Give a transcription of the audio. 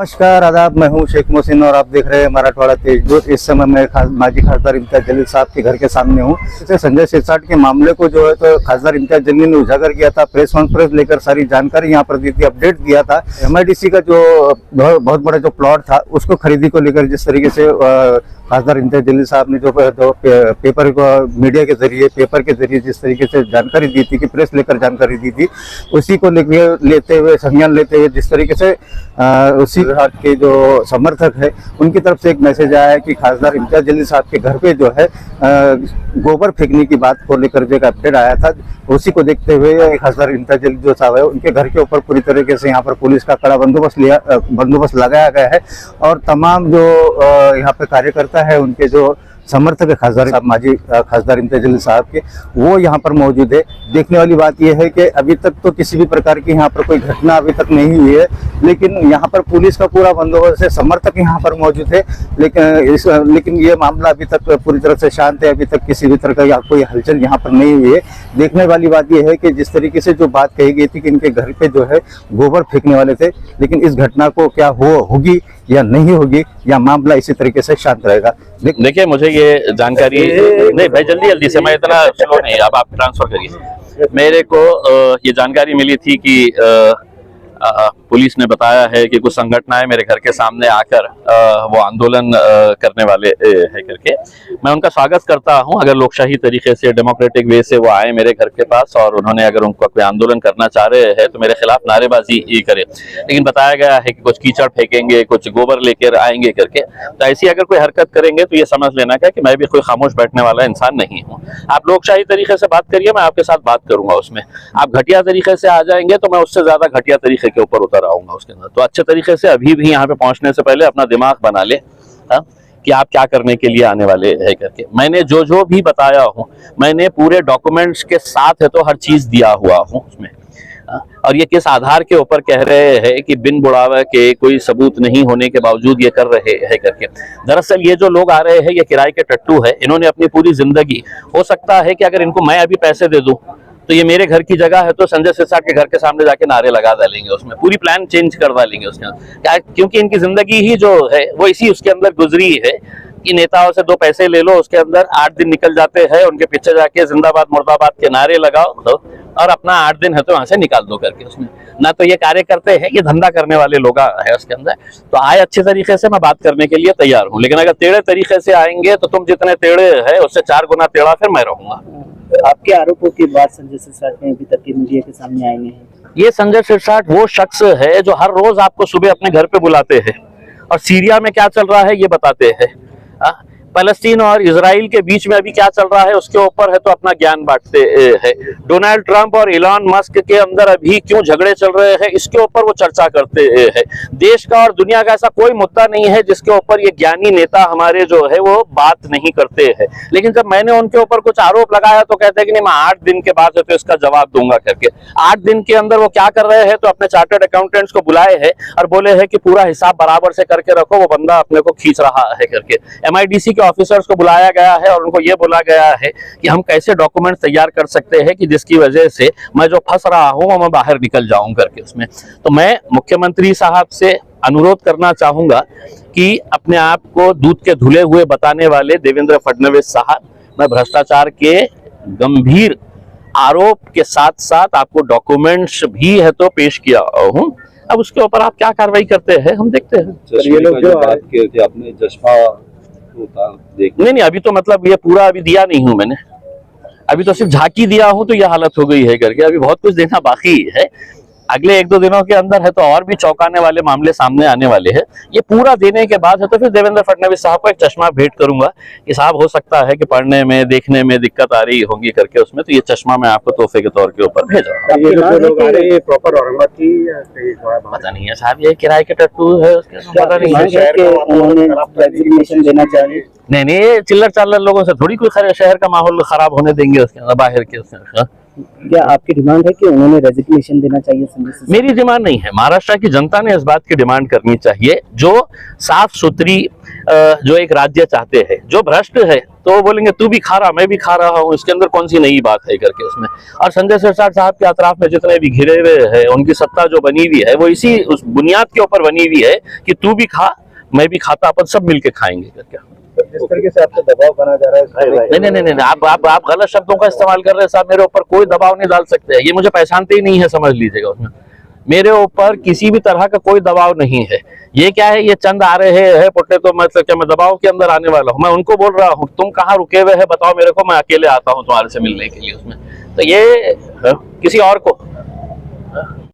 नमस्कार आदाब, मैं हूं शेख मोहसिन और आप देख रहे हैं मराठवाड़ा तेज दूत। इस समय मैं माजी खासदार इम्तियाज जलील साहब के घर के सामने हूं। इससे संजय सिरसाट के मामले को जो है तो खासदार इम्तियाज जलील ने उजागर किया था, प्रेस कॉन्फ्रेंस लेकर सारी जानकारी यहां पर दी थी, अपडेट दिया था। MIDC का जो बहुत बड़ा जो प्लॉट था उसको खरीदी को लेकर जिस तरीके से खासदार इम्तियाज जलील साहब ने जो पेपर को मीडिया के जरिए पेपर के जरिए जिस तरीके से जानकारी दी थी कि प्रेस लेकर जानकारी दी थी, उसी को लेते हुए संज्ञान लेते हुए जिस तरीके से उसी के जो समर्थक है उनकी तरफ से एक मैसेज आया है कि खासदार इम्तियाज जलील साहब के घर पे जो है गोबर फेंकने की बात को लेकर जो एक अपडेट आया था, उसी को देखते हुए खासदार इम्तियाज जलील जो साहब है उनके घर के ऊपर पूरी तरीके से यहाँ पर पुलिस का कड़ा बंदोबस्त लगाया गया है और तमाम जो यहाँ पे कार्यकर्ता है उनके जो समर्थक है खासदार साहब माजी खासदार इम्तियाज जलील साहब के, वो यहाँ पर मौजूद है। देखने वाली बात यह है कि अभी तक तो किसी भी प्रकार की यहाँ पर कोई घटना अभी तक नहीं हुई है, लेकिन यहाँ पर पुलिस का पूरा बंदोबस्त है, समर्थक यहाँ पर मौजूद है। लेकिन ये मामला अभी तक पूरी तरह से शांत है, अभी तक किसी भी तरह का कोई हलचल यहाँ पर नहीं हुई है। देखने वाली बात यह है कि जिस तरीके से जो बात कही गई थी कि इनके घर पे जो है गोबर फेंकने वाले थे, लेकिन इस घटना को क्या होगी या नहीं होगी, या मामला इसी तरीके से शांत रहेगा। देखिए, मुझे ये जानकारी नहीं भाई, जल्दी से, मैं इतना स्लो नहीं, अब आप ट्रांसफर करिए। मेरे को ये जानकारी मिली थी कि पुलिस ने बताया है कि कुछ संगठनाएं मेरे घर के सामने आकर वो आंदोलन करने वाले है करके। मैं उनका स्वागत करता हूं, अगर लोकशाही तरीके से डेमोक्रेटिक वे से वो आए मेरे घर के पास और उन्होंने अगर उनको कोई आंदोलन करना चाह रहे हैं तो मेरे खिलाफ नारेबाजी करे। लेकिन बताया गया है कि कुछ कीचड़ फेंकेंगे, कुछ गोबर लेकर आएंगे करके। तो ऐसी अगर कोई हरकत करेंगे तो ये समझ लेना क्या कि मैं भी कोई खामोश बैठने वाला इंसान नहीं हूँ। आप लोकशाही तरीके से बात करिए, मैं आपके साथ बात करूंगा। उसमें आप घटिया तरीके से आ जाएंगे तो मैं उससे ज्यादा घटिया तरीके के ऊपर उतर आऊंगा उसके अंदर। तो अच्छे तरीके से अभी भी यहाँ पे पहुंचने से पहले अपना दिमाग बना ले कि आप क्या करने के लिए आने वाले है करके। मैंने जो भी बताया हूँ, मैंने पूरे डॉक्यूमेंट्स के साथ है तो हर चीज दिया हुआ हूँ उसमें। और ये किस आधार के ऊपर कह रहे हैं कि बिन बुढ़ावे के कोई सबूत नहीं होने के बावजूद ये कर रहे हैं करके। दरअसल ये जो लोग आ रहे हैं ये किराए के टट्टू है। इन्होंने अपनी पूरी जिंदगी, हो सकता है कि अगर इनको मैं अभी पैसे दे दूं तो ये मेरे घर की जगह है तो संजय सिरसाट के घर के सामने जाके नारे लगा डालेंगे, उसमें पूरी प्लान चेंज कर डालेंगे उसके अंदर। क्योंकि इनकी जिंदगी ही जो है वो इसी उसके अंदर गुजरी है कि नेताओं से 2 पैसे ले लो, उसके अंदर 8 दिन निकल जाते हैं, उनके पीछे जाके जिंदाबाद मुर्दाबाद के नारे लगाओ और अपना 8 दिन है तो वहां से निकाल दो करके। उसमें ना तो ये कार्य करते हैं, ये धंधा करने वाले लोग है उसके अंदर। तो आए अच्छे तरीके से, मैं बात करने के लिए तैयार हूँ। लेकिन अगर टेढ़े तरीके से आएंगे तो तुम जितने टेढ़े है उससे 4 गुना टेढ़ा फिर मैं रहूंगा। आपके आरोपों के बाद संजय सिरसाट ने अभी तक के मीडिया के सामने आए हैं। ये संजय सिरसाट वो शख्स है जो हर रोज आपको सुबह अपने घर पे बुलाते हैं और सीरिया में क्या चल रहा है ये बताते हैं। फलस्तीन और इजराइल के बीच में अभी क्या चल रहा है उसके ऊपर है तो अपना ज्ञान बांटते हैं। डोनाल्ड ट्रंप और इलॉन मस्क के अंदर अभी क्यों झगड़े चल रहे हैं इसके ऊपर वो चर्चा करते हैं। देश का और दुनिया का ऐसा कोई मुद्दा नहीं है जिसके ऊपर ये ज्ञानी नेता हमारे जो है वो बात नहीं करते हैं। लेकिन जब मैंने उनके ऊपर कुछ आरोप लगाया तो कहते हैं कि नहीं, मैं 8 दिन के बाद है तो इसका जवाब दूंगा करके। 8 दिन के अंदर वो क्या कर रहे हैं तो अपने चार्टर्ड अकाउंटेंट्स को बुलाए हैं और बोले हैं कि पूरा हिसाब बराबर से करके रखो, वो बंदा अपने को खींच रहा है करके। MIDC ऑफिसर्स को बुलाया गया है और उनको ये बोला गया है कि हम कैसे डॉक्यूमेंट तैयार कर सकते हैं कि जिसकी वजह से मैं जो फंस रहा हूं वो मैं बाहर निकल जाऊं करके उसमें। तो मैं मुख्यमंत्री साहब से अनुरोध करना चाहूंगा कि अपने आप को दूध के धुले हुए बताने वाले देवेंद्र फडणवीस साहब, मैं भ्रष्टाचार के गंभीर आरोप के साथ साथ आपको डॉक्यूमेंट्स भी है तो पेश किया हूं। अब उसके ऊपर आप क्या कार्रवाई करते हैं हम देखते हैं। ये लोग जो बात किए थे अपने चश्मा नहीं, अभी तो मतलब ये पूरा अभी दिया नहीं हूं मैंने, अभी तो सिर्फ झांकी दिया हूं तो ये हालत हो गई है करके। अभी बहुत कुछ देना बाकी है। अगले 1-2 दिनों के अंदर है तो और भी चौंकाने वाले मामले सामने आने वाले हैं। ये पूरा देने के बाद है तो फिर देवेंद्र फडणवीस साहब को एक चश्मा भेंट करूंगा कि साहब हो सकता है कि पढ़ने में देखने में दिक्कत आ रही होगी करके उसमें, तो ये चश्मा मैं आपको तोहफे के तौर के ऊपर भेजा। ये लोग आ रहे हैं प्रॉपर औरंगाबाद की पता नहीं है साहब, ये किराए के टट्टू है उसके पता नहीं है। नहीं, चिल्लर चाल्लर लोगों से थोड़ी कोई शहर का माहौल खराब होने देंगे उसके अंदर बाहर के उसमें। क्या आपकी डिमांड है कि उन्होंने रेजिग्नेशन देना चाहिए संजय सिरसाट? मेरी डिमांड नहीं है, महाराष्ट्र की जनता ने इस बात की डिमांड करनी चाहिए जो साफ सुथरी जो एक राज्य चाहते हैं। जो भ्रष्ट है तो वो बोलेंगे तू भी खा रहा, मैं भी खा रहा हूँ, इसके अंदर कौन सी नई बात है करके उसमें। और संजय सिरसाट साहब के अतराफ में जितने भी घिरे हुए हैं, उनकी सत्ता जो बनी हुई है वो इसी उस बुनियाद के ऊपर बनी हुई है कि तू भी खा, मैं भी खाता, अपन सब मिलके खाएंगे करके। जिस तरीके से आपको दबाव बना जा रहा है, नहीं, आप गलत शब्दों का इस्तेमाल कर रहे हैं साहब। मेरे ऊपर कोई दबाव नहीं डाल सकते, ये मुझे पहचानते ही नहीं है, समझ लीजिएगा। उसमें मेरे ऊपर किसी भी तरह का कोई दबाव नहीं है। ये क्या है, ये चंद आ रहे हैं पुट्टे, तो मतलब क्या मैं दबाव के अंदर आने वाला हूँ? मैं उनको बोल रहा हूँ तुम कहाँ रुके हुए हैं बताओ मेरे को, मैं अकेले आता हूँ तुम्हारे से मिलने के लिए। उसमें तो ये किसी और को